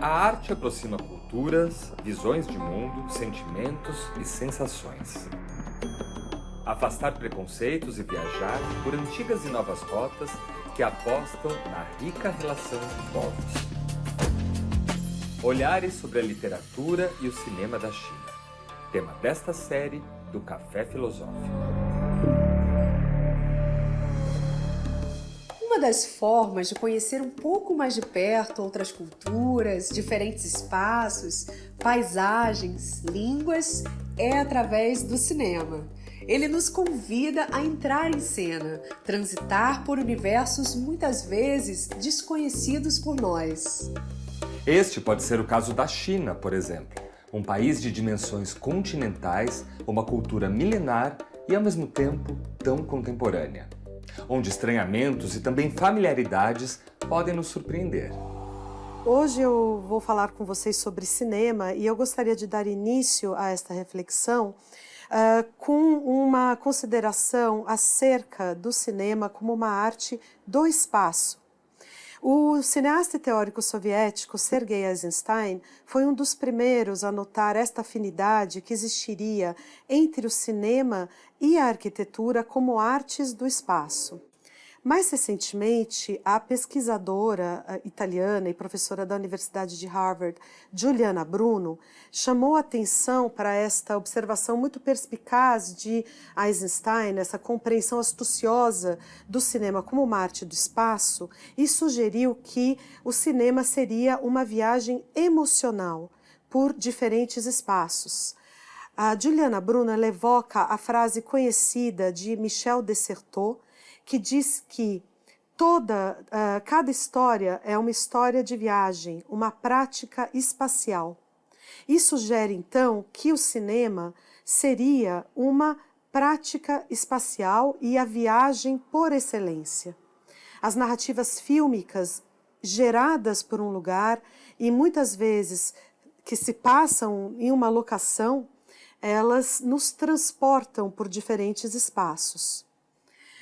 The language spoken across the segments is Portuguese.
A arte aproxima culturas, visões de mundo, sentimentos e sensações. Afastar preconceitos e viajar por antigas e novas rotas que apostam na rica relação de povos. Olhares sobre a literatura e o cinema da China. Tema desta série do Café Filosófico. Uma das formas de conhecer um pouco mais de perto outras culturas, diferentes espaços, paisagens, línguas, é através do cinema. Ele nos convida a entrar em cena, transitar por universos muitas vezes desconhecidos por nós. Este pode ser o caso da China, por exemplo, um país de dimensões continentais, uma cultura milenar e ao mesmo tempo tão contemporânea, onde estranhamentos e também familiaridades podem nos surpreender. Hoje eu vou falar com vocês sobre cinema e eu gostaria de dar início a esta reflexão com uma consideração acerca do cinema como uma arte do espaço. O cineasta e teórico soviético Sergei Eisenstein foi um dos primeiros a notar esta afinidade que existiria entre o cinema e a arquitetura como artes do espaço. Mais recentemente, a pesquisadora italiana e professora da Universidade de Harvard, Giuliana Bruno, chamou a atenção para esta observação muito perspicaz de Eisenstein, essa compreensão astuciosa do cinema como uma arte do espaço, e sugeriu que o cinema seria uma viagem emocional por diferentes espaços. A Giuliana Bruno evoca a frase conhecida de Michel Desserteaux, que diz que cada história é uma história de viagem, uma prática espacial. Isso sugere, então, que o cinema seria uma prática espacial e a viagem por excelência. As narrativas fílmicas geradas por um lugar e muitas vezes que se passam em uma locação, elas nos transportam por diferentes espaços.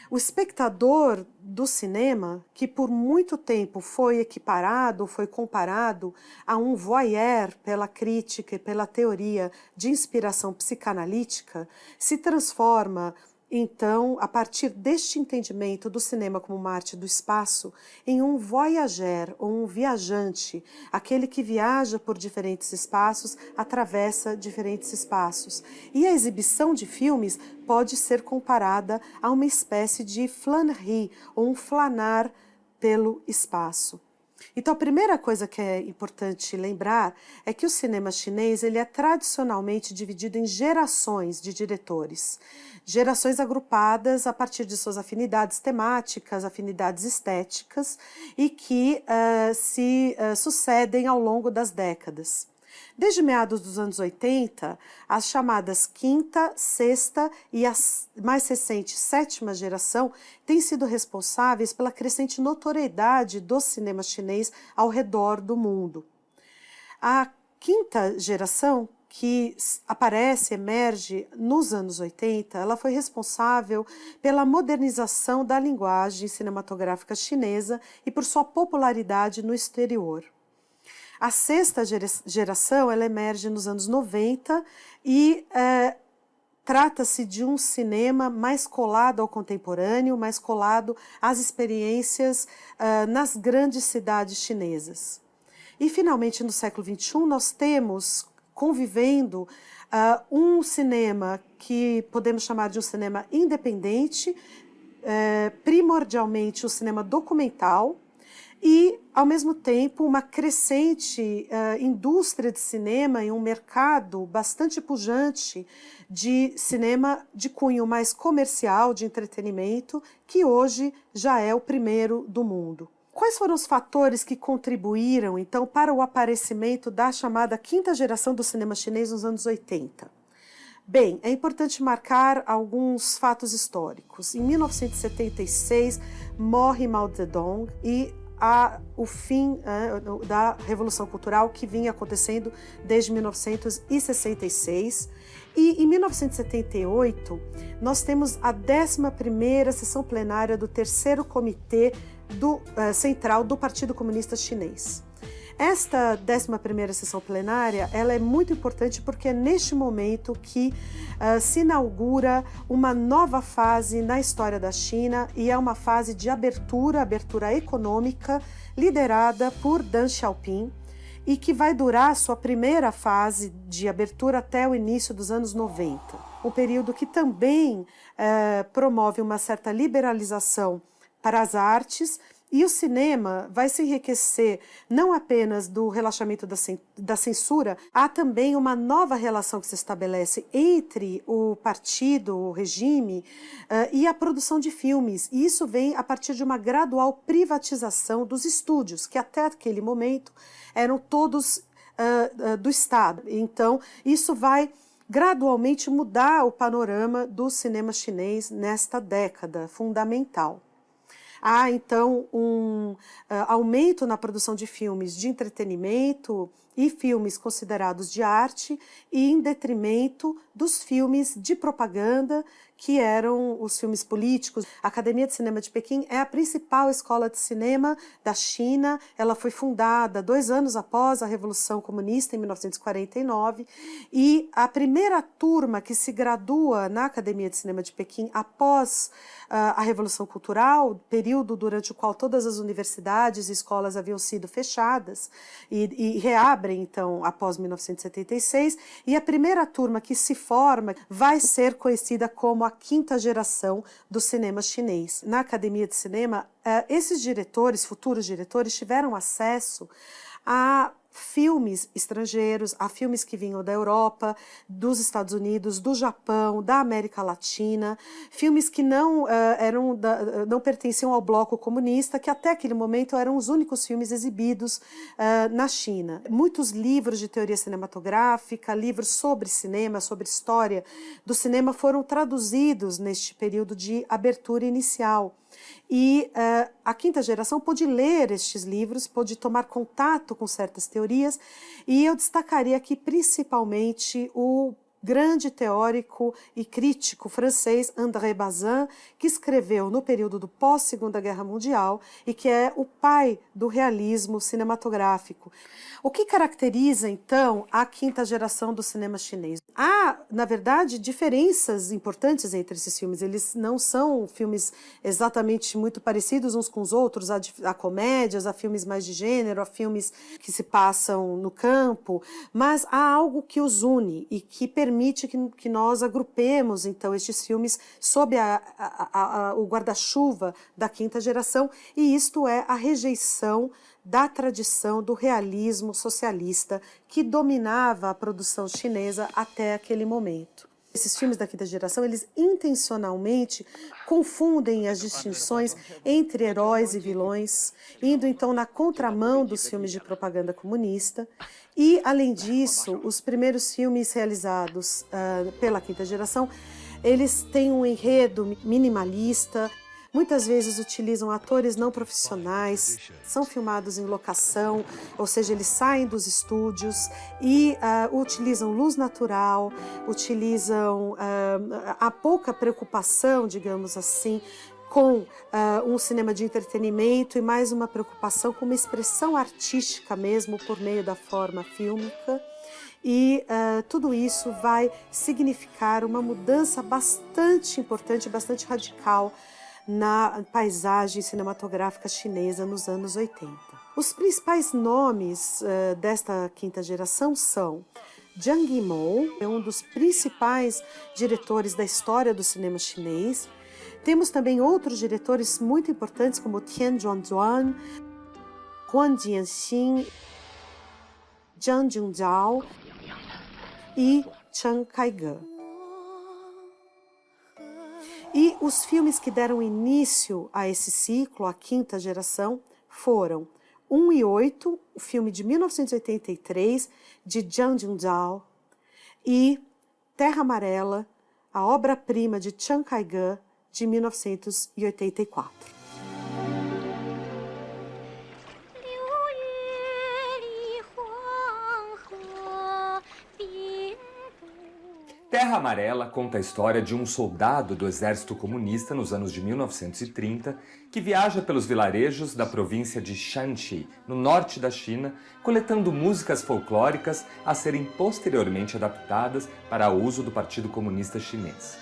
O espectador do cinema, que por muito tempo foi equiparado, foi comparado a um voyeur pela crítica e pela teoria de inspiração psicanalítica, se transforma, então, a partir deste entendimento do cinema como uma arte do espaço, em um voyageur ou um viajante, aquele que viaja por diferentes espaços, atravessa diferentes espaços. E a exibição de filmes pode ser comparada a uma espécie de flânerie, ou um flanar pelo espaço. Então, a primeira coisa que é importante lembrar é que o cinema chinês ele é tradicionalmente dividido em gerações de diretores. Gerações agrupadas a partir de suas afinidades temáticas, afinidades estéticas e que se sucedem ao longo das décadas. Desde meados dos anos 80, as chamadas quinta, sexta e a mais recente sétima geração têm sido responsáveis pela crescente notoriedade do cinema chinês ao redor do mundo. A quinta geração, que emerge nos anos 80, ela foi responsável pela modernização da linguagem cinematográfica chinesa e por sua popularidade no exterior. A sexta geração ela emerge nos anos 90 e trata-se de um cinema mais colado ao contemporâneo, mais colado às experiências nas grandes cidades chinesas. E, finalmente, no século XXI, nós temos convivendo um cinema que podemos chamar de um cinema independente, primordialmente o cinema documental, e, ao mesmo tempo, uma crescente indústria de cinema e um mercado bastante pujante de cinema de cunho mais comercial, de entretenimento, que hoje já é o primeiro do mundo. Quais foram os fatores que contribuíram, então, para o aparecimento da chamada quinta geração do cinema chinês nos anos 80? Bem, é importante marcar alguns fatos históricos. Em 1976, morre Mao Zedong e o fim da Revolução Cultural que vinha acontecendo desde 1966. E em 1978, nós temos a 11ª sessão plenária do terceiro comitê central do Partido Comunista Chinês. Esta 11ª sessão plenária, ela é muito importante porque é neste momento que se inaugura uma nova fase na história da China e é uma fase de abertura econômica, liderada por Deng Xiaoping, e que vai durar sua primeira fase de abertura até o início dos anos 90. Um período que também promove uma certa liberalização para as artes, e o cinema vai se enriquecer não apenas do relaxamento da censura, há também uma nova relação que se estabelece entre o partido, o regime, e a produção de filmes. E isso vem a partir de uma gradual privatização dos estúdios, que até aquele momento eram todos do Estado. Então, isso vai gradualmente mudar o panorama do cinema chinês nesta década fundamental. Há, então, um aumento na produção de filmes de entretenimento e filmes considerados de arte, e em detrimento dos filmes de propaganda, que eram os filmes políticos. A Academia de Cinema de Pequim é a principal escola de cinema da China. Ela foi fundada 2 anos após a Revolução Comunista, em 1949, e a primeira turma que se gradua na Academia de Cinema de Pequim após a Revolução Cultural, período durante o qual todas as universidades e escolas haviam sido fechadas, e reabrem, então, após 1976, e a primeira turma que se forma vai ser conhecida como a 5ª geração do cinema chinês. Na Academia de Cinema, esses diretores, futuros diretores, tiveram acesso a filmes estrangeiros, a filmes que vinham da Europa, dos Estados Unidos, do Japão, da América Latina, filmes que não pertenciam ao bloco comunista, que até aquele momento eram os únicos filmes exibidos na China. Muitos livros de teoria cinematográfica, livros sobre cinema, sobre história do cinema, foram traduzidos neste período de abertura inicial. E a 5ª geração pôde ler estes livros, pôde tomar contato com certas teorias, e eu destacaria aqui principalmente o grande teórico e crítico francês André Bazin, que escreveu no período do pós-Segunda Guerra Mundial e que é o pai do realismo cinematográfico. O que caracteriza, então, a 5ª geração do cinema chinês? Há, na verdade, diferenças importantes entre esses filmes. Eles não são filmes exatamente muito parecidos uns com os outros. Há comédias, há filmes mais de gênero, há filmes que se passam no campo, mas há algo que os une e que permite que nós agrupemos, então, estes filmes sob o guarda-chuva da 5ª geração, e isto é a rejeição da tradição do realismo socialista que dominava a produção chinesa até aquele momento. Esses filmes da 5ª geração, eles intencionalmente confundem as distinções entre heróis e vilões, indo então na contramão dos filmes de propaganda comunista. E, além disso, os primeiros filmes realizados pela 5ª geração, eles têm um enredo minimalista, muitas vezes utilizam atores não profissionais, são filmados em locação, ou seja, eles saem dos estúdios e utilizam luz natural, utilizam a pouca preocupação, digamos assim, com um cinema de entretenimento e mais uma preocupação com uma expressão artística mesmo por meio da forma fílmica. E tudo isso vai significar uma mudança bastante importante, bastante radical na paisagem cinematográfica chinesa nos anos 80. Os principais nomes desta 5ª geração são Zhang Yimou, é um dos principais diretores da história do cinema chinês. Temos também outros diretores muito importantes como Tian Zhuangzuan, Huang Jianxin, Zhang Junzhao e Chiang Kai-ge. E os filmes que deram início a esse ciclo, a 5ª geração, foram 1 e 8, o filme de 1983, de Zhang Junzhao, e Terra Amarela, a obra-prima de Chiang Kai-ge, de 1984. Terra Terra Amarela conta a história de um soldado do exército comunista nos anos de 1930 que viaja pelos vilarejos da província de Shanxi, no norte da China, coletando músicas folclóricas a serem posteriormente adaptadas para uso do Partido Comunista Chinês.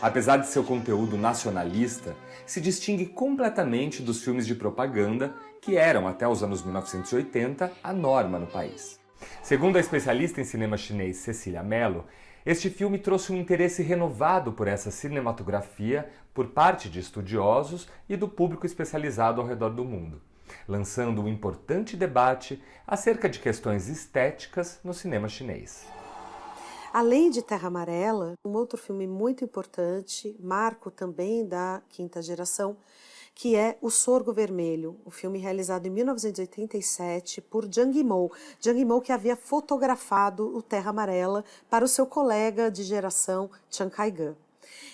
Apesar de seu conteúdo nacionalista, se distingue completamente dos filmes de propaganda que eram, até os anos 1980, a norma no país. Segundo a especialista em cinema chinês Cecília Mello, este filme trouxe um interesse renovado por essa cinematografia por parte de estudiosos e do público especializado ao redor do mundo, lançando um importante debate acerca de questões estéticas no cinema chinês. Além de Terra Amarela, um outro filme muito importante, marco também da quinta geração, que é O Sorgo Vermelho, o filme realizado em 1987 por Zhang Yimou. Zhang Yimou que havia fotografado o Terra Amarela para o seu colega de geração, Chiang Kai-gan.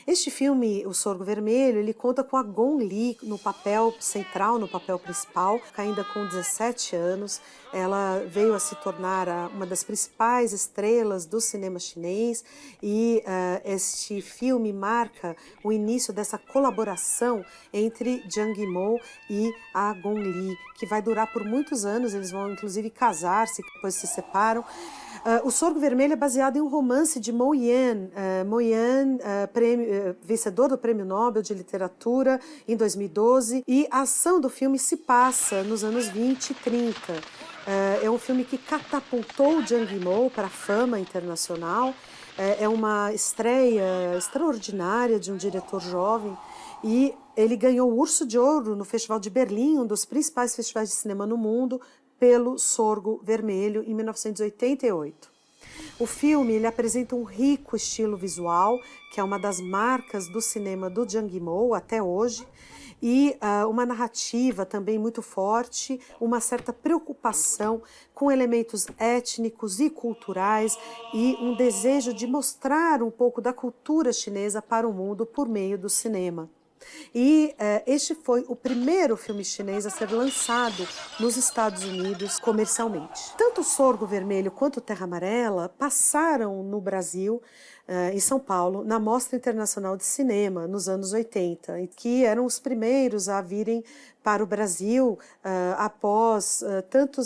Este filme, O Sorgo Vermelho, ele conta com a Gong Li no papel central, no papel principal, ainda com 17 anos. Ela veio a se tornar uma das principais estrelas do cinema chinês e este filme marca o início dessa colaboração entre Zhang Yimou e a Gong Li, que vai durar por muitos anos. Eles vão inclusive casar-se, depois se separam. O Sorgo Vermelho é baseado em um romance de Mo Yan, vencedor do Prêmio Nobel de Literatura em 2012, e a ação do filme se passa nos anos 20 e 30. É um filme que catapultou Zhang Yimou para a fama internacional, é uma estreia extraordinária de um diretor jovem, e ele ganhou o Urso de Ouro no Festival de Berlim, um dos principais festivais de cinema no mundo, pelo Sorgo Vermelho, em 1988. O filme ele apresenta um rico estilo visual, que é uma das marcas do cinema do Zhang Yimou até hoje, e uma narrativa também muito forte, uma certa preocupação com elementos étnicos e culturais e um desejo de mostrar um pouco da cultura chinesa para o mundo por meio do cinema. E este foi o primeiro filme chinês a ser lançado nos Estados Unidos comercialmente. Tanto o Sorgo Vermelho quanto o Terra Amarela passaram no Brasil, em São Paulo, na Mostra Internacional de Cinema, nos anos 80, que eram os primeiros a virem para o Brasil após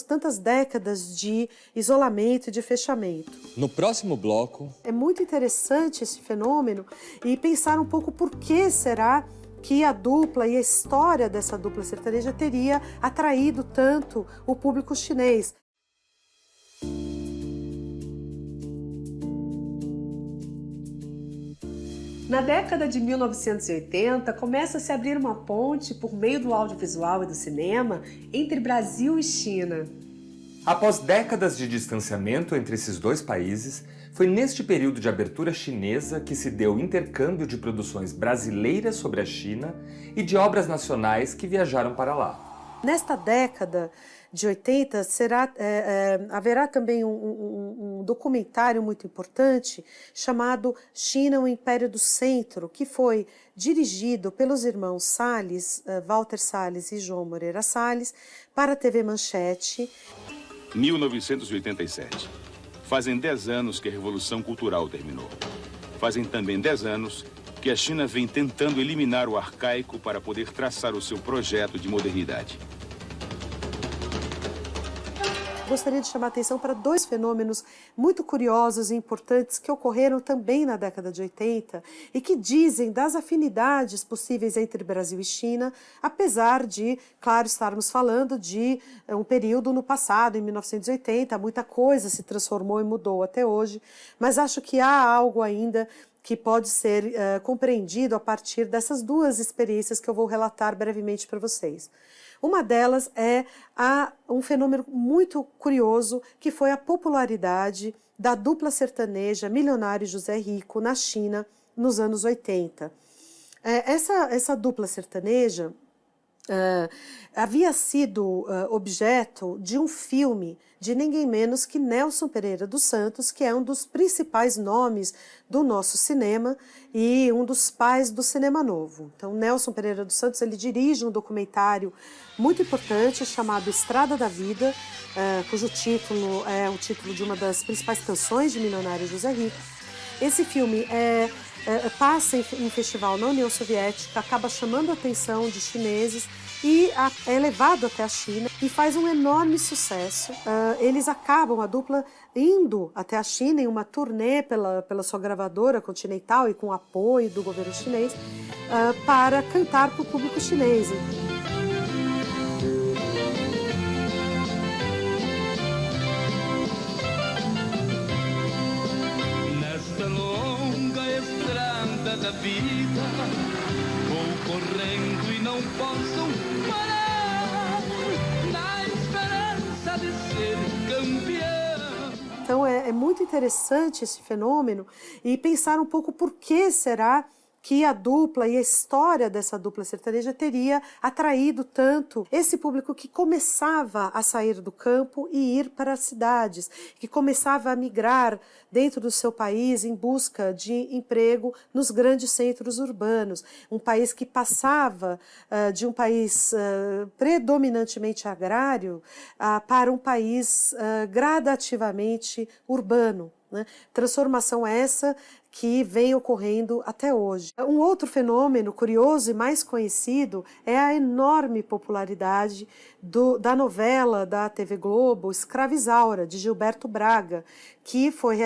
tantas décadas de isolamento e de fechamento. No próximo bloco... É muito interessante esse fenômeno e pensar um pouco por que será que a dupla e a história dessa dupla sertaneja teria atraído tanto o público chinês. Na década de 1980, começa a se abrir uma ponte por meio do audiovisual e do cinema entre Brasil e China. Após décadas de distanciamento entre esses dois países, foi neste período de abertura chinesa que se deu o intercâmbio de produções brasileiras sobre a China e de obras nacionais que viajaram para lá. Nesta década de 80, haverá também um documentário muito importante chamado China, o Império do Centro, que foi dirigido pelos irmãos Salles, Walter Salles e João Moreira Salles, para a TV Manchete. 1987. Fazem 10 anos que a Revolução Cultural terminou. Fazem também 10 anos que a China vem tentando eliminar o arcaico para poder traçar o seu projeto de modernidade. Gostaria de chamar a atenção para dois fenômenos muito curiosos e importantes que ocorreram também na década de 80 e que dizem das afinidades possíveis entre Brasil e China, apesar de, claro, estarmos falando de um período no passado, em 1980, muita coisa se transformou e mudou até hoje, mas acho que há algo ainda que pode ser compreendido a partir dessas duas experiências que eu vou relatar brevemente para vocês. Uma delas é um fenômeno muito curioso, que foi a popularidade da dupla sertaneja Milionário José Rico na China nos anos 80. Essa dupla sertaneja havia sido objeto de um filme de ninguém menos que Nelson Pereira dos Santos, que é um dos principais nomes do nosso cinema e um dos pais do cinema novo. Então, Nelson Pereira dos Santos ele dirige um documentário muito importante chamado Estrada da Vida, cujo título é o título de uma das principais canções de Milionário José Rico. Esse filme passa em festival na União Soviética, acaba chamando a atenção de chineses e é levado até a China e faz um enorme sucesso. Eles acabam, a dupla, indo até a China em uma turnê pela sua gravadora Continental e com o apoio do governo chinês para cantar para o público chinês. Nesta longa estrada da vida, vou correndo e não posso parar, na esperança de ser campeão. Então é muito interessante esse fenômeno e pensar um pouco por que será que a dupla e a história dessa dupla sertaneja teria atraído tanto esse público que começava a sair do campo e ir para as cidades, que começava a migrar dentro do seu país em busca de emprego nos grandes centros urbanos. Um país que passava de um país predominantemente agrário para um país gradativamente urbano, né? Transformação essa que vem ocorrendo até hoje. Um outro fenômeno curioso e mais conhecido é a enorme popularidade da novela da TV Globo Escravizaura, de Gilberto Braga, que foi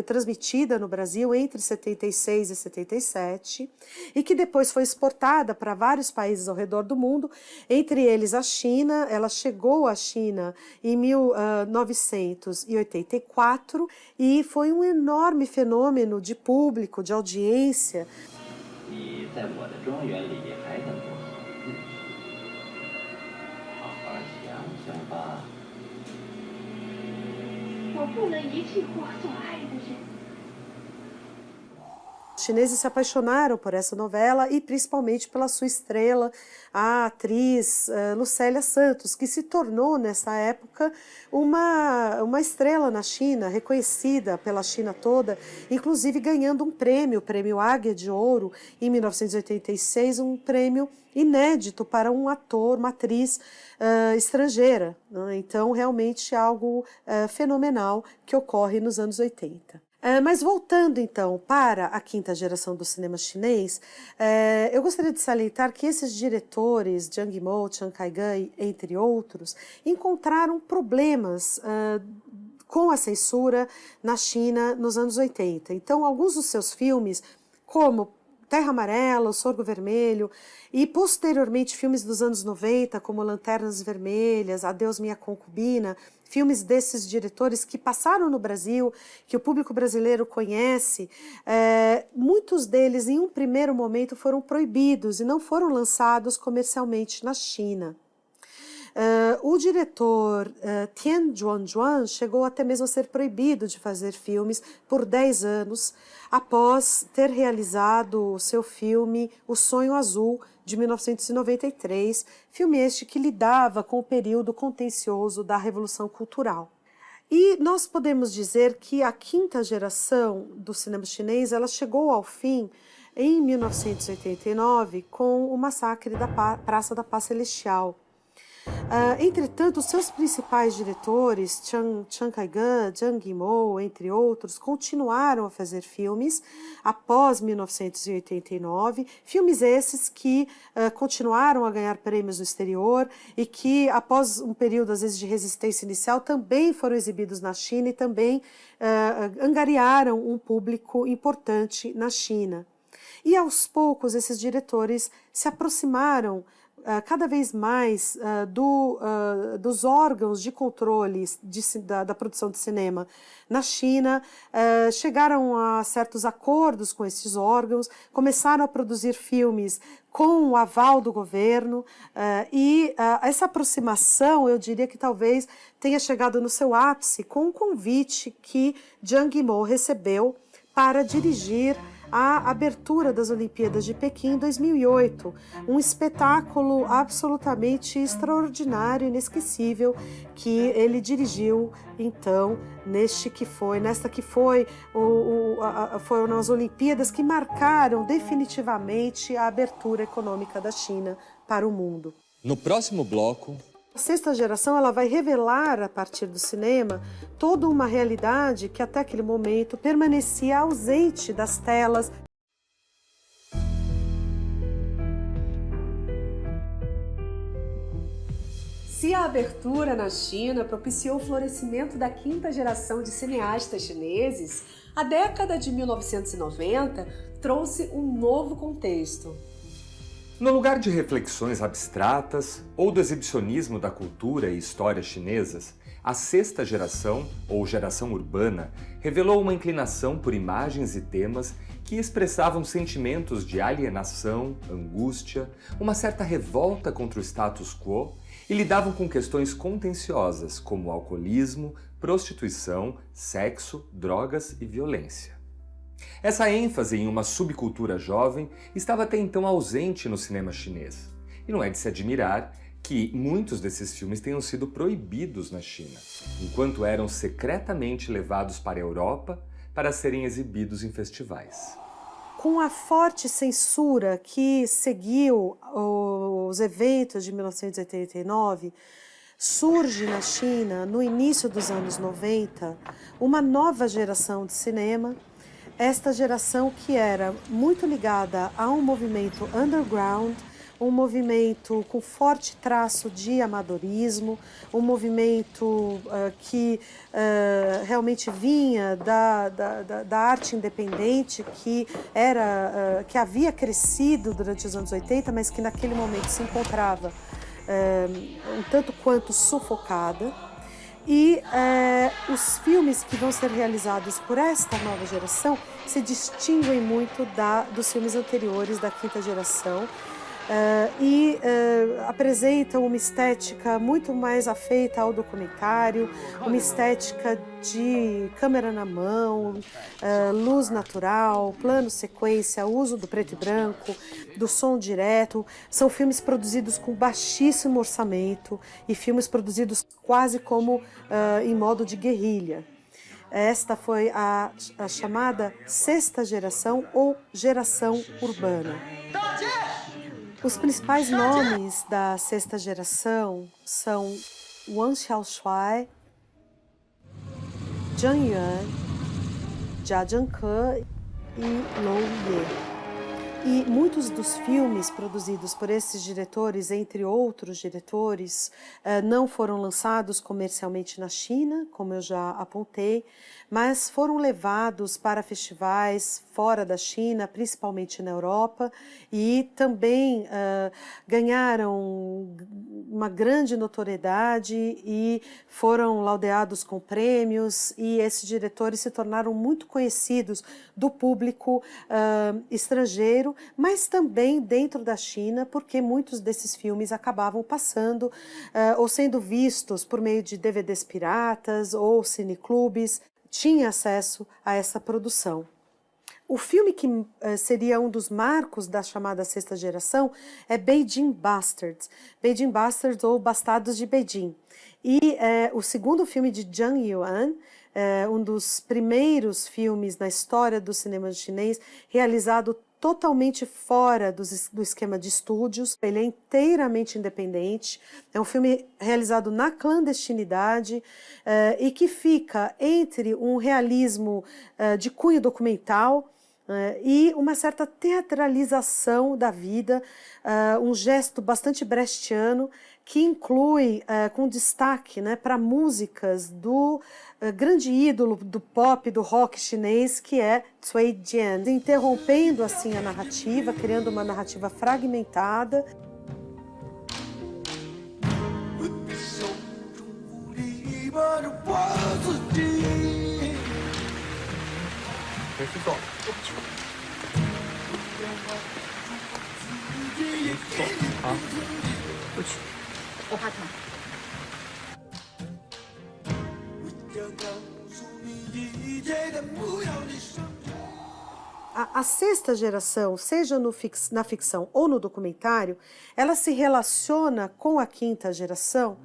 transmitida no Brasil entre 76 e 77, e que depois foi exportada para vários países ao redor do mundo, entre eles a China. Ela chegou à China em 1984 e foi um enorme fenômeno de público, de audiência. Os chineses se apaixonaram por essa novela e principalmente pela sua estrela, a atriz Lucélia Santos, que se tornou nessa época uma estrela na China, reconhecida pela China toda, inclusive ganhando um prêmio, o Prêmio Águia de Ouro, em 1986, um prêmio inédito para um ator, uma atriz estrangeira, né? Então, realmente algo fenomenal que ocorre nos anos 80. Mas voltando então para a quinta geração do cinema chinês, eu gostaria de salientar que esses diretores, Zhang Yimou, Chiang Kai-gan, entre outros, encontraram problemas com a censura na China nos anos 80. Então, alguns dos seus filmes, como Terra Amarela, O Sorgo Vermelho, e posteriormente filmes dos anos 90, como Lanternas Vermelhas, Adeus Minha Concubina, filmes desses diretores que passaram no Brasil, que o público brasileiro conhece, muitos deles em um primeiro momento foram proibidos e não foram lançados comercialmente na China. O diretor Tian Juan chegou até mesmo a ser proibido de fazer filmes por 10 anos após ter realizado o seu filme O Sonho Azul, de 1993, filme este que lidava com o período contencioso da Revolução Cultural. E nós podemos dizer que a quinta geração do cinema chinês ela chegou ao fim em 1989 com o massacre da Praça da Paz Celestial. Entretanto, os seus principais diretores, Chiang Kai-gan, Zhang Yimou, entre outros, continuaram a fazer filmes após 1989, filmes esses que continuaram a ganhar prêmios no exterior e que, após um período, às vezes, de resistência inicial, também foram exibidos na China e também angariaram um público importante na China. E, aos poucos, esses diretores se aproximaram cada vez mais dos órgãos de controle da produção de cinema na China, chegaram a certos acordos com esses órgãos, começaram a produzir filmes com o aval do governo, e essa aproximação, eu diria que talvez tenha chegado no seu ápice com o convite que Zhang Yimou recebeu para dirigir a abertura das Olimpíadas de Pequim em 2008, um espetáculo absolutamente extraordinário, inesquecível, que ele dirigiu, então, foram as Olimpíadas que marcaram definitivamente a abertura econômica da China para o mundo. No próximo bloco... A sexta geração ela vai revelar, a partir do cinema, toda uma realidade que até aquele momento permanecia ausente das telas. Se a abertura na China propiciou o florescimento da quinta geração de cineastas chineses, a década de 1990 trouxe um novo contexto. No lugar de reflexões abstratas ou do exibicionismo da cultura e história chinesas, a sexta geração, ou geração urbana, revelou uma inclinação por imagens e temas que expressavam sentimentos de alienação, angústia, uma certa revolta contra o status quo e lidavam com questões contenciosas como alcoolismo, prostituição, sexo, drogas e violência. Essa ênfase em uma subcultura jovem estava até então ausente no cinema chinês. E não é de se admirar que muitos desses filmes tenham sido proibidos na China, enquanto eram secretamente levados para a Europa para serem exibidos em festivais. Com a forte censura que seguiu os eventos de 1989, surge na China, no início dos anos 90, uma nova geração de cinema. Esta geração que era muito ligada a um movimento underground, um movimento com forte traço de amadorismo, um movimento que realmente vinha da arte independente, que havia crescido durante os anos 80, mas que naquele momento se encontrava um tanto quanto sufocada. E os filmes que vão ser realizados por esta nova geração se distinguem muito dos filmes anteriores da quinta geração e apresentam uma estética muito mais afeita ao documentário, uma estética de câmera na mão, luz natural, plano sequência, uso do preto e branco, do som direto. São filmes produzidos com baixíssimo orçamento e filmes produzidos quase como em modo de guerrilha. Esta foi a chamada sexta geração ou geração urbana. Os principais nomes da sexta geração são Wang Xiaoshuai, Zhang Yuan, Jia Zhangke e Lou Ye. E muitos dos filmes produzidos por esses diretores, entre outros diretores, não foram lançados comercialmente na China, como eu já apontei, mas foram levados para festivais fora da China, principalmente na Europa, e também ganharam uma grande notoriedade e foram laureados com prêmios, e esses diretores se tornaram muito conhecidos do público estrangeiro, mas também dentro da China, porque muitos desses filmes acabavam passando ou sendo vistos por meio de DVDs piratas ou cineclubes, tinha acesso a essa produção. O filme que seria um dos marcos da chamada sexta geração é Beijing Bastards. Beijing Bastards ou Bastardos de Beijing. E o segundo filme de Zhang Yuan, um dos primeiros filmes na história do cinema chinês, realizado totalmente fora do esquema de estúdios. Ele é inteiramente independente, é um filme realizado na clandestinidade e que fica entre um realismo de cunho documental e uma certa teatralização da vida, um gesto bastante brechtiano, que inclui com destaque para músicas do grande ídolo do pop, do rock chinês, que é Cui Jian, interrompendo assim a narrativa, criando uma narrativa fragmentada. A sexta geração, seja na ficção ou no documentário, ela se relaciona com a quinta geração,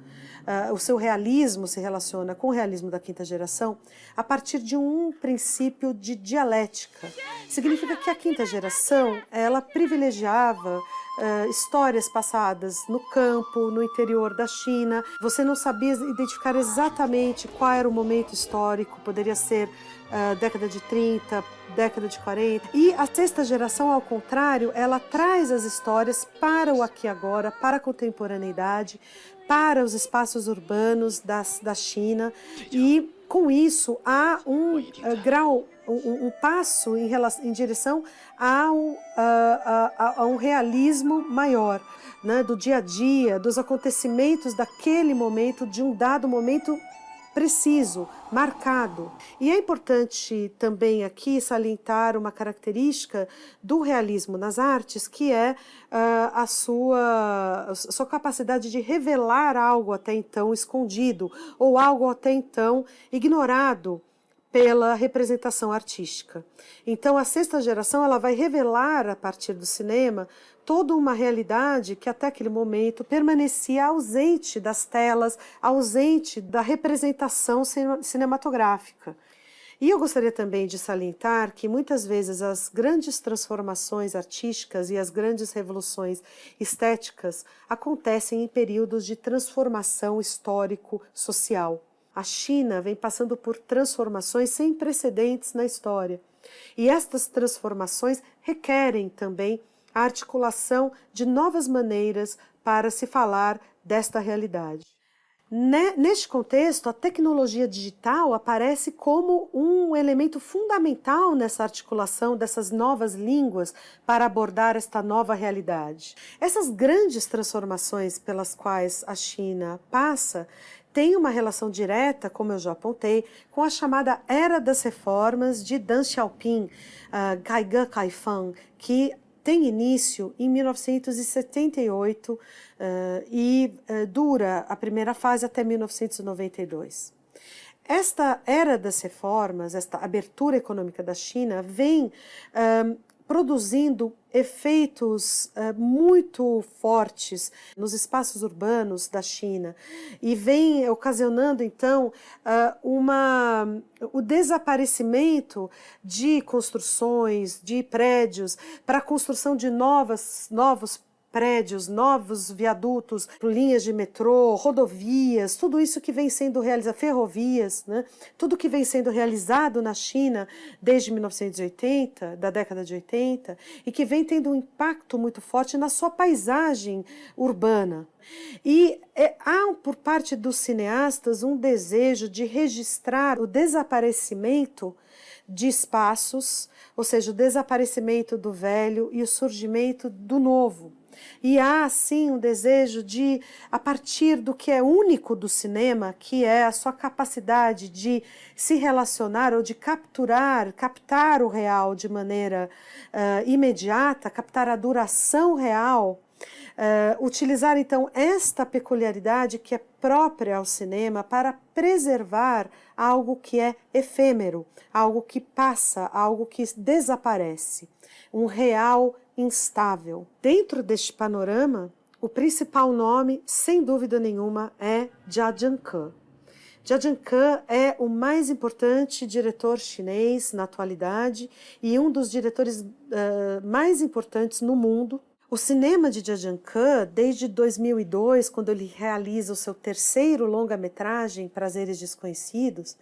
o seu realismo se relaciona com o realismo da quinta geração a partir de um princípio de dialética. Significa que a quinta geração, ela privilegiava histórias passadas no campo, no interior da China. Você não sabia identificar exatamente qual era o momento histórico, poderia ser década de 30, década de 40. E a sexta geração, ao contrário, ela traz as histórias para o aqui e agora, para a contemporaneidade, para os espaços urbanos da China, e com isso há um passo em direção a um realismo maior, né, do dia a dia, dos acontecimentos daquele momento, de um dado momento preciso, marcado. E é importante também aqui salientar uma característica do realismo nas artes, que é a sua capacidade de revelar algo até então escondido, ou algo até então ignorado pela representação artística. Então, a sexta geração ela vai revelar, a partir do cinema, toda uma realidade que até aquele momento permanecia ausente das telas, ausente da representação cinematográfica. E eu gostaria também de salientar que muitas vezes as grandes transformações artísticas e as grandes revoluções estéticas acontecem em períodos de transformação histórico-social. A China vem passando por transformações sem precedentes na história. E estas transformações requerem também a articulação de novas maneiras para se falar desta realidade. Neste contexto, a tecnologia digital aparece como um elemento fundamental nessa articulação dessas novas línguas para abordar esta nova realidade. Essas grandes transformações pelas quais a China passa têm uma relação direta, como eu já apontei, com a chamada Era das Reformas de Deng Xiaoping,改革开放, que tem início em 1978 e dura a primeira fase até 1992. Esta Era das Reformas, esta abertura econômica da China, vem produzindo efeitos muito fortes nos espaços urbanos da China e vem ocasionando, então, o desaparecimento de construções, de prédios, para a construção de novos prédios, novos viadutos, linhas de metrô, rodovias, tudo isso que vem sendo realizado, ferrovias, né? Tudo que vem sendo realizado na China desde 1980, da década de 80, e que vem tendo um impacto muito forte na sua paisagem urbana. E há, por parte dos cineastas, um desejo de registrar o desaparecimento de espaços, ou seja, o desaparecimento do velho e o surgimento do novo. E há, sim, um desejo de, a partir do que é único do cinema, que é a sua capacidade de se relacionar ou de captar o real de maneira imediata, captar a duração real, utilizar, então, esta peculiaridade que é própria ao cinema para preservar algo que é efêmero, algo que passa, algo que desaparece, um real instável. Dentro deste panorama, o principal nome, sem dúvida nenhuma, é Jia Zhangke. Jia Zhangke é o mais importante diretor chinês na atualidade e um dos diretores mais importantes no mundo. O cinema de Jia Zhangke, desde 2002, quando ele realiza o seu terceiro longa-metragem, Prazeres Desconhecidos,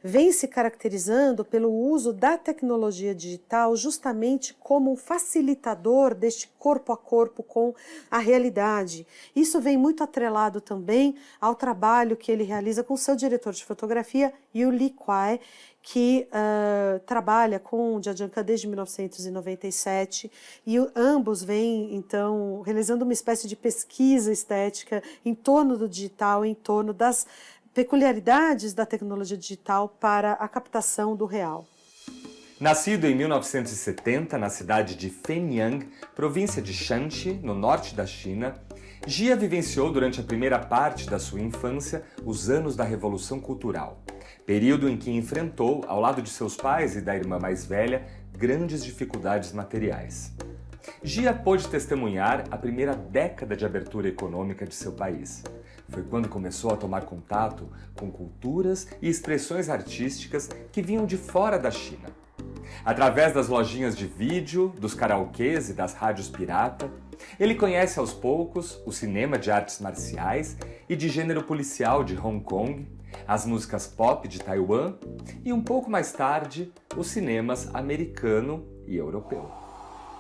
vem se caracterizando pelo uso da tecnologia digital justamente como um facilitador deste corpo a corpo com a realidade. Isso vem muito atrelado também ao trabalho que ele realiza com seu diretor de fotografia, Yu Li Kuai, que trabalha com Jia Zhangke desde 1997, e ambos vêm, então, realizando uma espécie de pesquisa estética em torno do digital, em torno das peculiaridades da tecnologia digital para a captação do real. Nascido em 1970 na cidade de Fenyang, província de Shanxi, no norte da China, Jia vivenciou durante a primeira parte da sua infância os anos da Revolução Cultural, período em que enfrentou, ao lado de seus pais e da irmã mais velha, grandes dificuldades materiais. Jia pôde testemunhar a primeira década de abertura econômica de seu país. Foi quando começou a tomar contato com culturas e expressões artísticas que vinham de fora da China. Através das lojinhas de vídeo, dos karaokês e das rádios pirata, ele conhece aos poucos o cinema de artes marciais e de gênero policial de Hong Kong, as músicas pop de Taiwan e, um pouco mais tarde, os cinemas americano e europeu.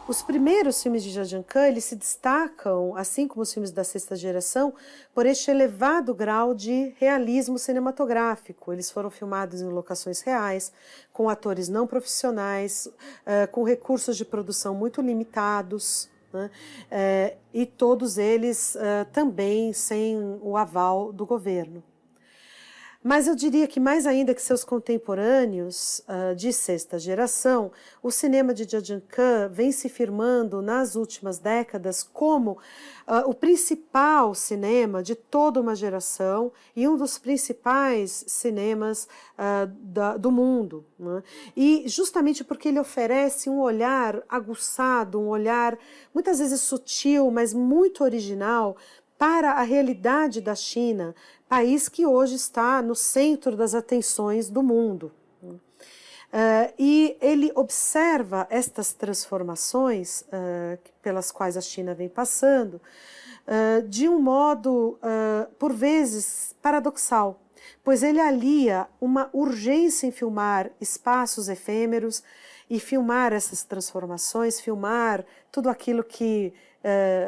Os primeiros filmes de Jia-Jian-Ke, eles se destacam, assim como os filmes da sexta geração, por este elevado grau de realismo cinematográfico. Eles foram filmados em locações reais, com atores não profissionais, com recursos de produção muito limitados, né? E todos eles também sem o aval do governo. Mas eu diria que mais ainda que seus contemporâneos de sexta geração, o cinema de Jia-Jian-Ke vem se firmando nas últimas décadas como o principal cinema de toda uma geração e um dos principais cinemas do mundo, né? E justamente porque ele oferece um olhar aguçado, um olhar muitas vezes sutil, mas muito original para a realidade da China, país que hoje está no centro das atenções do mundo. E ele observa estas transformações pelas quais a China vem passando de um modo, por vezes, paradoxal, pois ele alia uma urgência em filmar espaços efêmeros e filmar essas transformações, filmar tudo aquilo que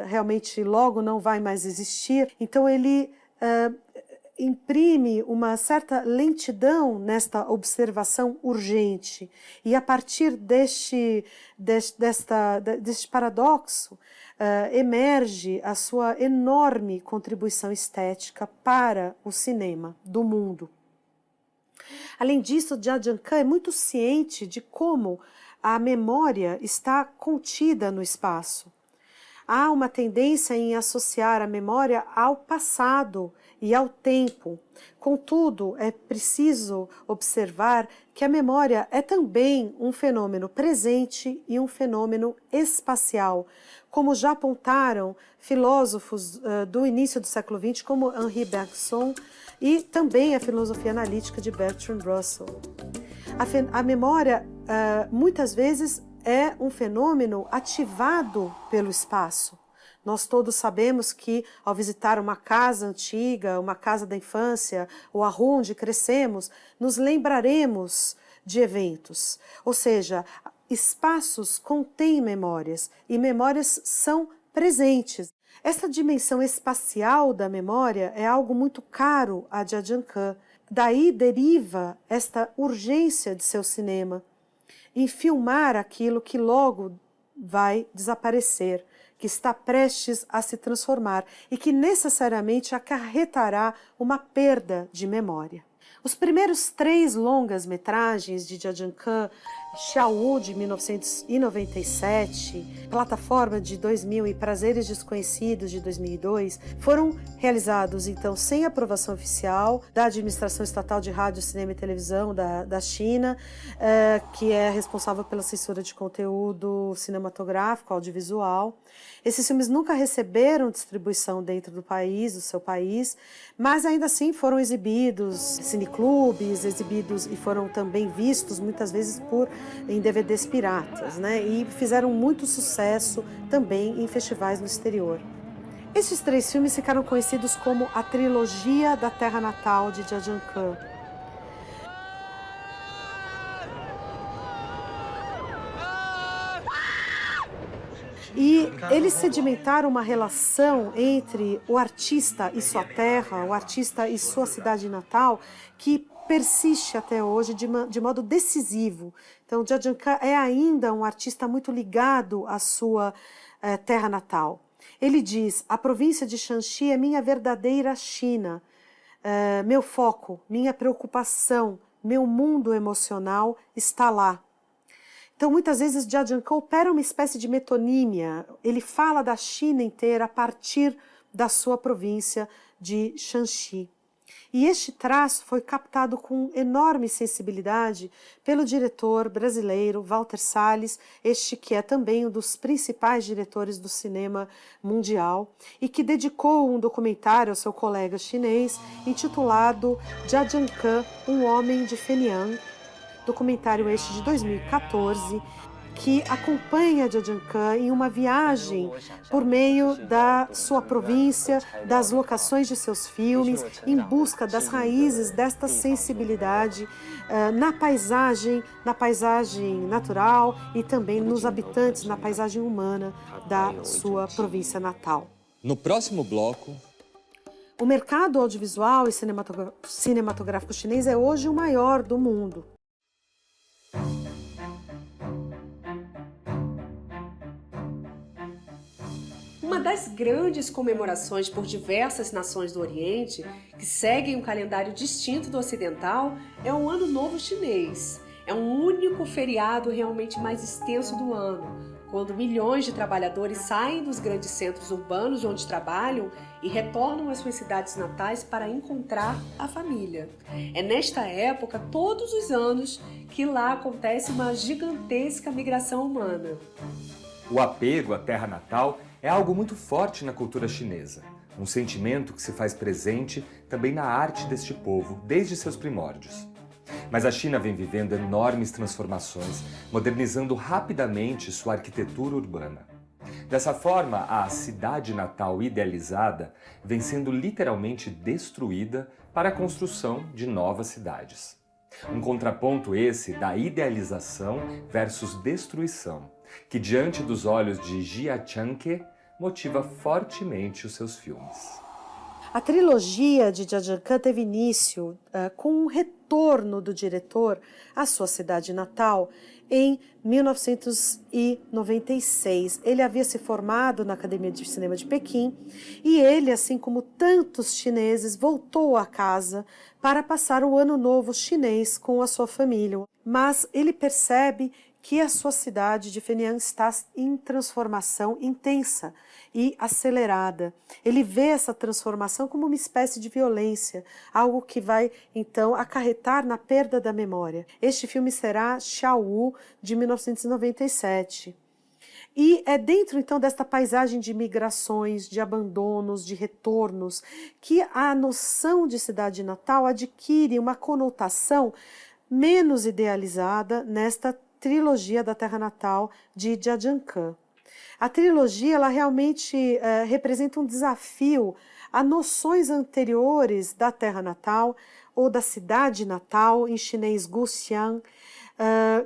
realmente logo não vai mais existir. Então ele imprime uma certa lentidão nesta observação urgente e a partir deste paradoxo emerge a sua enorme contribuição estética para o cinema do mundo. Além disso, Jia-Jian-Ke é muito ciente de como a memória está contida no espaço. Há uma tendência em associar a memória ao passado e ao tempo. Contudo, é preciso observar que a memória é também um fenômeno presente e um fenômeno espacial, como já apontaram filósofos do início do século XX, como Henri Bergson, e também a filosofia analítica de Bertrand Russell. A memória, muitas vezes, é um fenômeno ativado pelo espaço. Nós todos sabemos que, ao visitar uma casa antiga, uma casa da infância, ou a rua onde crescemos, nos lembraremos de eventos. Ou seja, espaços contêm memórias, e memórias são presentes. Essa dimensão espacial da memória é algo muito caro a Jia-Jian-Ke. Daí deriva esta urgência de seu cinema, em filmar aquilo que logo vai desaparecer, que está prestes a se transformar e que necessariamente acarretará uma perda de memória. Os primeiros 3 longas-metragens de Jia-Jian-Ke, Xiaowu, de 1997, Plataforma, de 2000 e Prazeres Desconhecidos, de 2002, foram realizados, então, sem aprovação oficial da Administração Estatal de Rádio, Cinema e Televisão da China, que é responsável pela censura de conteúdo cinematográfico, audiovisual. Esses filmes nunca receberam distribuição dentro do seu país, mas ainda assim foram exibidos cineclubes, exibidos e foram também vistos muitas vezes em DVDs piratas, né? E fizeram muito sucesso também em festivais no exterior. Esses 3 filmes ficaram conhecidos como a trilogia da terra natal de Jia-Jian-Ke. E eles sedimentaram uma relação entre o artista e sua terra, o artista e sua cidade natal, que persiste até hoje de modo decisivo. Então, Jia-Jian-Ke é ainda um artista muito ligado à sua terra natal. Ele diz: a província de Shanxi é minha verdadeira China, meu foco, minha preocupação, meu mundo emocional está lá. Então, muitas vezes, Jia-Jian-Ke opera uma espécie de metonímia. Ele fala da China inteira a partir da sua província de Shanxi. E este traço foi captado com enorme sensibilidade pelo diretor brasileiro Walter Salles, este que é também um dos principais diretores do cinema mundial, e que dedicou um documentário ao seu colega chinês intitulado Jia-Jian-Ke, um homem de Fenian, documentário este de 2014, que acompanha Jia Jianke em uma viagem por meio da sua província, das locações de seus filmes, em busca das raízes desta sensibilidade na paisagem natural e também nos habitantes, na paisagem humana da sua província natal. No próximo bloco, o mercado audiovisual e cinematográfico chinês é hoje o maior do mundo. Uma das grandes comemorações por diversas nações do Oriente, que seguem um calendário distinto do ocidental, é o Ano Novo Chinês. É um único feriado realmente mais extenso do ano, quando milhões de trabalhadores saem dos grandes centros urbanos de onde trabalham e retornam às suas cidades natais para encontrar a família. É nesta época, todos os anos, que lá acontece uma gigantesca migração humana. o apego à terra natal é algo muito forte na cultura chinesa, um sentimento que se faz presente também na arte deste povo desde seus primórdios. Mas a China vem vivendo enormes transformações, modernizando rapidamente sua arquitetura urbana. Dessa forma, a cidade natal idealizada vem sendo literalmente destruída para a construção de novas cidades. Um contraponto esse da idealização versus destruição, que diante dos olhos de Jia Jianke motiva fortemente os seus filmes. A trilogia de Jia Jianke teve início com um retorno do diretor à sua cidade natal em 1996. Ele havia se formado na Academia de Cinema de Pequim e ele, assim como tantos chineses, voltou a casa para passar o Ano Novo chinês com a sua família. Mas ele percebe que a sua cidade de Fenian está em transformação intensa e acelerada. Ele vê essa transformação como uma espécie de violência, algo que vai, então, acarretar na perda da memória. Este filme será Xiaowu, de 1997. E é dentro, então, desta paisagem de migrações, de abandonos, de retornos, que a noção de cidade natal adquire uma conotação menos idealizada nesta trilogia da Terra Natal de Jia Jianke. A trilogia ela realmente representa um desafio a noções anteriores da Terra Natal ou da cidade natal, em chinês Guxiang,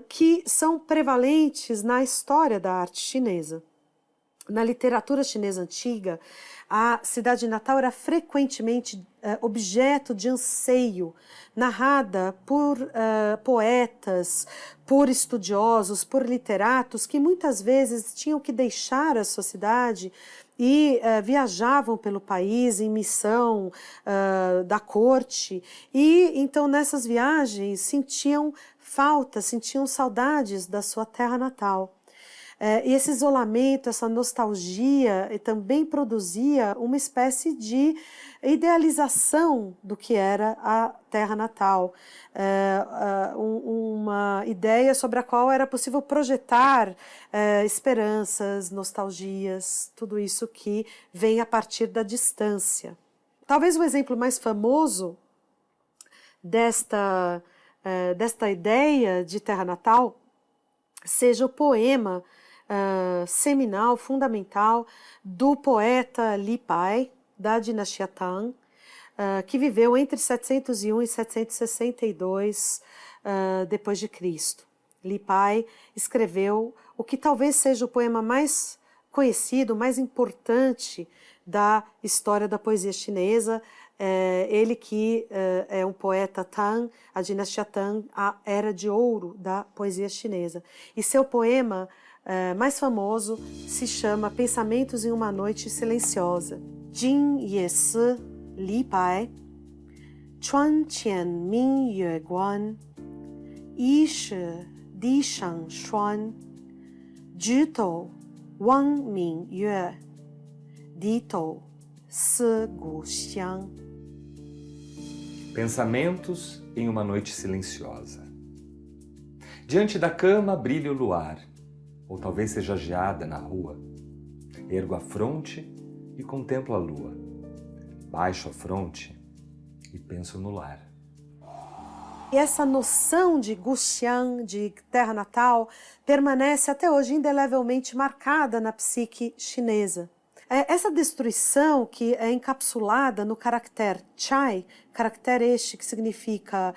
que são prevalentes na história da arte chinesa. Na literatura chinesa antiga, a cidade natal era frequentemente objeto de anseio, narrada por poetas, por estudiosos, por literatos que muitas vezes tinham que deixar a sua cidade e viajavam pelo país em missão da corte e então nessas viagens sentiam falta, sentiam saudades da sua terra natal. E esse isolamento, essa nostalgia também produzia uma espécie de idealização do que era a terra natal, uma ideia sobre a qual era possível projetar esperanças, nostalgias, tudo isso que vem a partir da distância. Talvez o exemplo mais famoso desta ideia de terra natal seja o poema seminal, fundamental, do poeta Li Pai, da dinastia Tang, que viveu entre 701 e 762 depois de Cristo. Li Pai escreveu o que talvez seja o poema mais conhecido, mais importante da história da poesia chinesa. Ele que é um poeta Tang, a dinastia Tang, a era de ouro da poesia chinesa. E seu poema mais famoso se chama Pensamentos em uma Noite Silenciosa. Jin Ye Si Li Bai, Chuan Qian Ming Yue Guan, Yi Shi Di Shang Xuan, Zhi Tou Wang Ming Yue, Di Tou Si Gu Xiang. Pensamentos em uma noite silenciosa. Diante da cama brilha o luar, ou talvez seja geada na rua. Ergo a fronte e contemplo a lua. Baixo a fronte e penso no lar. E essa noção de Guxiang, de terra natal, permanece até hoje indelevelmente marcada na psique chinesa. Essa destruição que é encapsulada no caractere Chai, caractere este que significa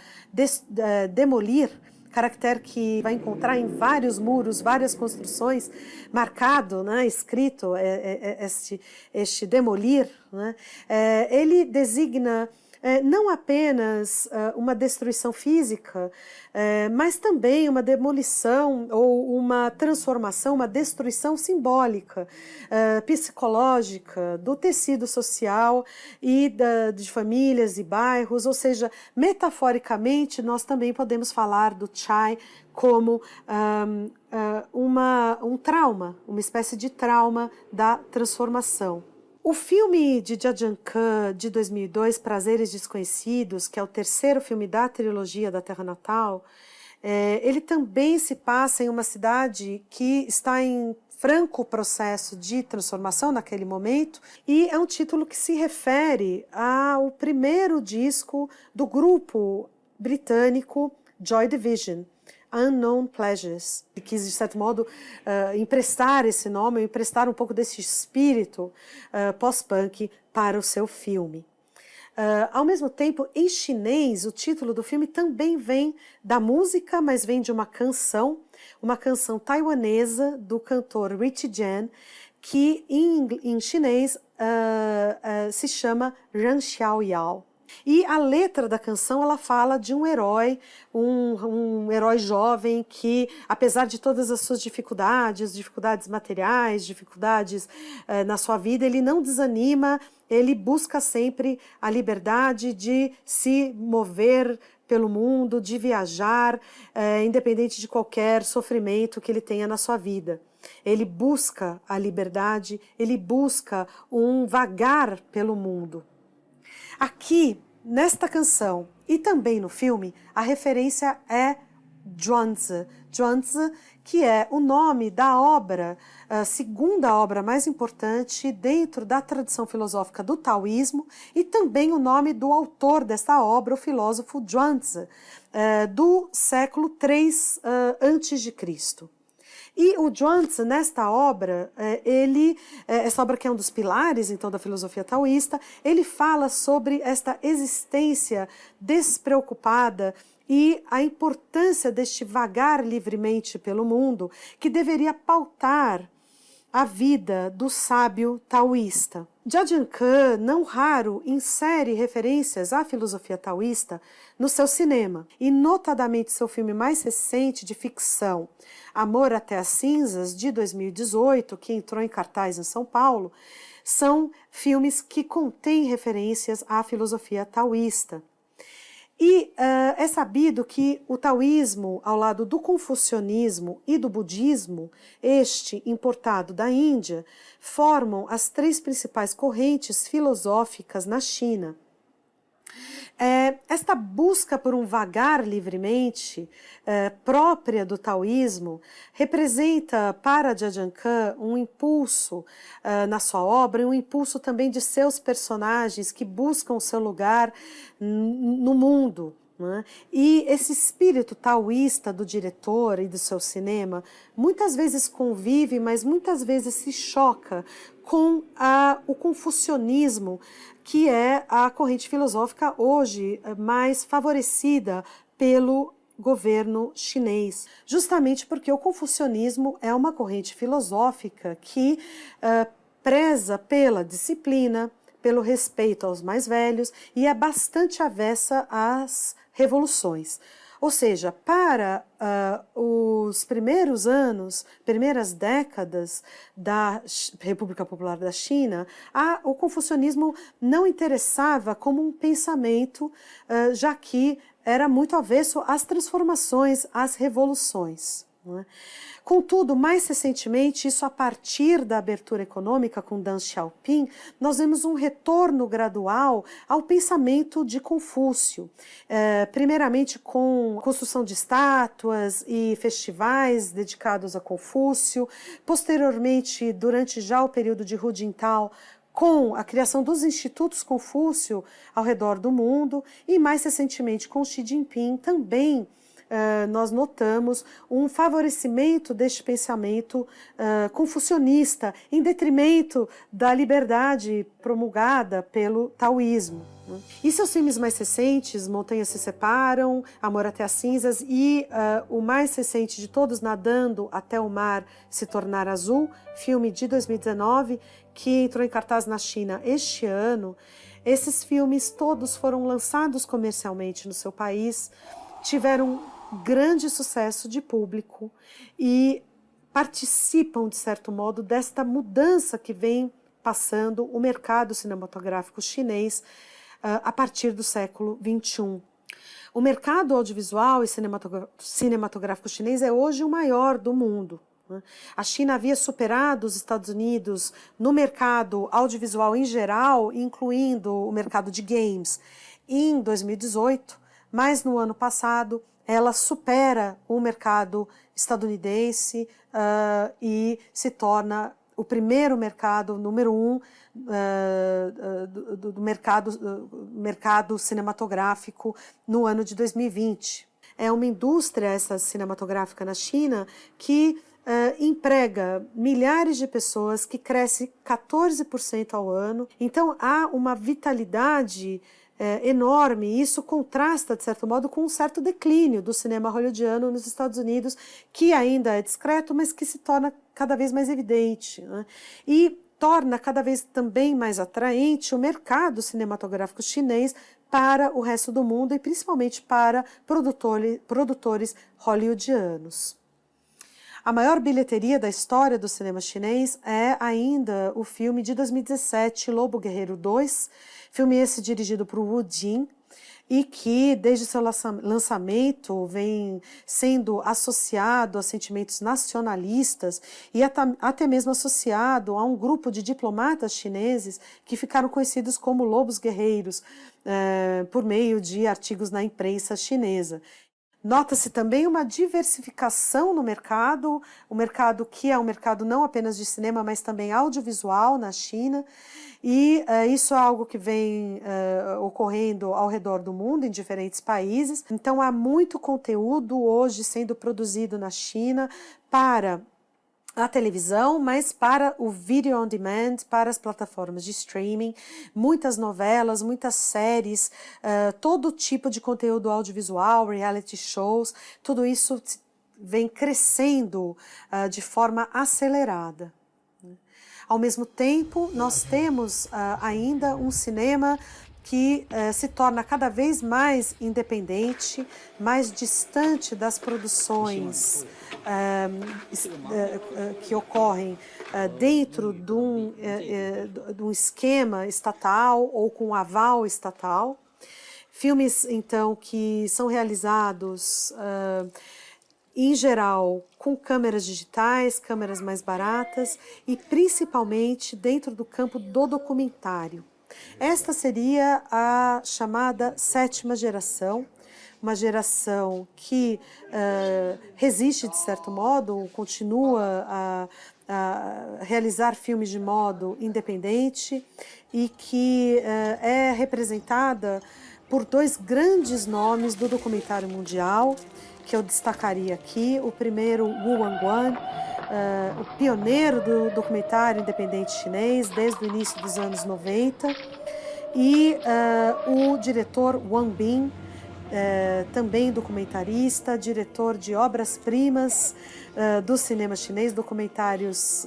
demolir, caractere que vai encontrar em vários muros, várias construções, marcado, né, escrito, este demolir, né, ele designa não apenas uma destruição física, mas também uma demolição ou uma transformação, uma destruição simbólica, psicológica, do tecido social e de famílias e bairros, ou seja, metaforicamente nós também podemos falar do Chai como um trauma, uma espécie de trauma da transformação. O filme de Jia Ke, de 2002, Prazeres Desconhecidos, que é o terceiro filme da trilogia da Terra Natal, ele também se passa em uma cidade que está em franco processo de transformação naquele momento, e é um título que se refere ao primeiro disco do grupo britânico Joy Division, Unknown Pleasures, e quis, de certo modo, emprestar esse nome, emprestar um pouco desse espírito pós-punk para o seu filme. Ao mesmo tempo, em chinês, o título do filme também vem da música, mas vem de uma canção taiwanesa do cantor Richie Jen, que em chinês se chama Ran Xiao Yao. E a letra da canção, ela fala de um herói, um herói jovem que, apesar de todas as suas dificuldades materiais, dificuldades na sua vida, ele não desanima, ele busca sempre a liberdade de se mover pelo mundo, de viajar, independente de qualquer sofrimento que ele tenha na sua vida. Ele busca a liberdade, ele busca um vagar pelo mundo. Aqui, nesta canção e também no filme, a referência é Zhuangzi. Zhuangzi, que é o nome da obra, a segunda obra mais importante dentro da tradição filosófica do taoísmo, e também o nome do autor desta obra, o filósofo Zhuangzi, do século III a.C. E o Zhuangzi, nesta obra, essa obra que é um dos pilares, então, da filosofia taoísta, ele fala sobre esta existência despreocupada e a importância deste vagar livremente pelo mundo, que deveria pautar a vida do sábio taoísta. Jia Ke, não raro, insere referências à filosofia taoísta no seu cinema, e notadamente seu filme mais recente de ficção, Amor até as Cinzas, de 2018, que entrou em cartaz em São Paulo, são filmes que contêm referências à filosofia taoísta. E é sabido que o taoísmo, ao lado do confucionismo e do budismo, este importado da Índia, formam as três principais correntes filosóficas na China. Esta busca por um vagar livremente, própria do taoísmo, representa para Jia Ke um impulso na sua obra, um impulso também de seus personagens que buscam o seu lugar no mundo. Né? E esse espírito taoísta do diretor e do seu cinema muitas vezes convive, mas muitas vezes se choca com o confucionismo, que é a corrente filosófica hoje mais favorecida pelo governo chinês, justamente porque o confucionismo é uma corrente filosófica que preza pela disciplina, pelo respeito aos mais velhos e é bastante avessa às revoluções. Ou seja, para os primeiros anos, primeiras décadas da República Popular da China, o confucionismo não interessava como um pensamento, já que era muito avesso às transformações, às revoluções. Né? Contudo, mais recentemente, isso a partir da abertura econômica com Deng Xiaoping, nós vemos um retorno gradual ao pensamento de Confúcio, primeiramente com a construção de estátuas e festivais dedicados a Confúcio, posteriormente, durante já o período de Hu Jintao, com a criação dos institutos Confúcio ao redor do mundo e, mais recentemente, com Xi Jinping, também nós notamos um favorecimento deste pensamento confucionista em detrimento da liberdade promulgada pelo taoísmo. E seus filmes mais recentes, Montanhas se Separam, Amor até as Cinzas e o mais recente de todos, Nadando até o Mar se Tornar Azul, filme de 2019, que entrou em cartaz na China este ano. Esses filmes todos foram lançados comercialmente no seu país, tiveram grande sucesso de público e participam, de certo modo, desta mudança que vem passando o mercado cinematográfico chinês a partir do século XXI. O mercado audiovisual e cinematográfico chinês é hoje o maior do mundo. A China havia superado os Estados Unidos no mercado audiovisual em geral, incluindo o mercado de games, em 2018, mas no ano passado ela supera o mercado estadunidense e se torna o primeiro mercado, número 1 do mercado cinematográfico no ano de 2020. É uma indústria, essa cinematográfica na China, que emprega milhares de pessoas, que cresce 14% ao ano. Então há uma vitalidade enorme, e isso contrasta, de certo modo, com um certo declínio do cinema hollywoodiano nos Estados Unidos, que ainda é discreto, mas que se torna cada vez mais evidente, né? E torna cada vez também mais atraente o mercado cinematográfico chinês para o resto do mundo e principalmente para produtores hollywoodianos. A maior bilheteria da história do cinema chinês é ainda o filme de 2017, Lobo Guerreiro 2, filme esse dirigido por Wu Jin, e que desde seu lançamento vem sendo associado a sentimentos nacionalistas e até mesmo associado a um grupo de diplomatas chineses que ficaram conhecidos como lobos guerreiros por meio de artigos na imprensa chinesa. Nota-se também uma diversificação no mercado, o mercado que é um mercado não apenas de cinema, mas também audiovisual na China, e isso é algo que vem ocorrendo ao redor do mundo, em diferentes países. Então há muito conteúdo hoje sendo produzido na China para a televisão, mas para o video on demand, para as plataformas de streaming, muitas novelas, muitas séries, todo tipo de conteúdo audiovisual, reality shows, tudo isso vem crescendo de forma acelerada. Ao mesmo tempo, nós temos ainda um cinema que se torna cada vez mais independente, mais distante das produções que ocorrem dentro de um esquema estatal ou com aval estatal. Filmes, então, que são realizados, em geral, com câmeras digitais, câmeras mais baratas e principalmente dentro do campo do documentário. Esta seria a chamada sétima geração, uma geração que resiste, de certo modo, continua a realizar filmes de modo independente e que é representada por dois grandes nomes do documentário mundial, que eu destacaria aqui. O primeiro, Wu Wangguan, o pioneiro do documentário independente chinês desde o início dos anos 90, e o diretor Wang Bin, também documentarista, diretor de obras-primas do cinema chinês, documentários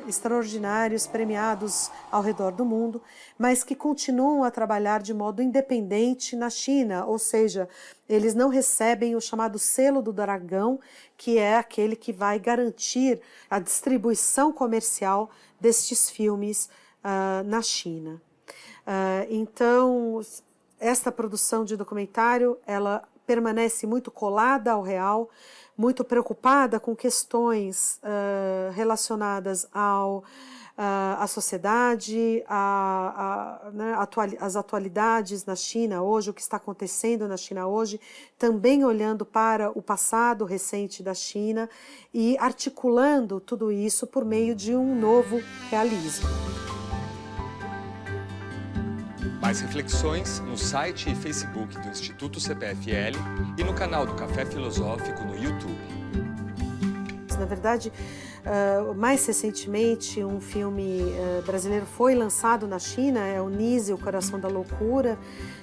extraordinários, premiados ao redor do mundo, mas que continuam a trabalhar de modo independente na China, ou seja, eles não recebem o chamado selo do dragão, que é aquele que vai garantir a distribuição comercial destes filmes na China. Então, esta produção de documentário, ela permanece muito colada ao real, muito preocupada com questões relacionadas à sociedade, às atualidades na China hoje, o que está acontecendo na China hoje, também olhando para o passado recente da China e articulando tudo isso por meio de um novo realismo. Mais reflexões no site e Facebook do Instituto CPFL e no canal do Café Filosófico no YouTube. Na verdade, mais recentemente, um filme brasileiro foi lançado na China, é o Nise, O Coração da Loucura,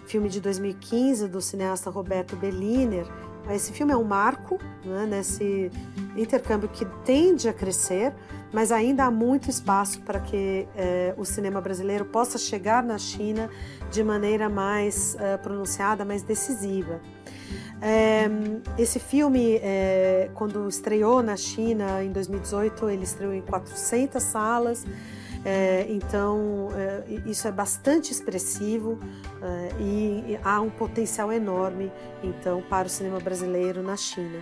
filme de 2015 do cineasta Roberto Belliner. Esse filme é um marco, né, nesse intercâmbio que tende a crescer, mas ainda há muito espaço para que o cinema brasileiro possa chegar na China de maneira mais pronunciada, mais decisiva. Esse filme, quando estreou na China em 2018, ele estreou em 400 salas, então isso é bastante expressivo e há um potencial enorme então para o cinema brasileiro na China.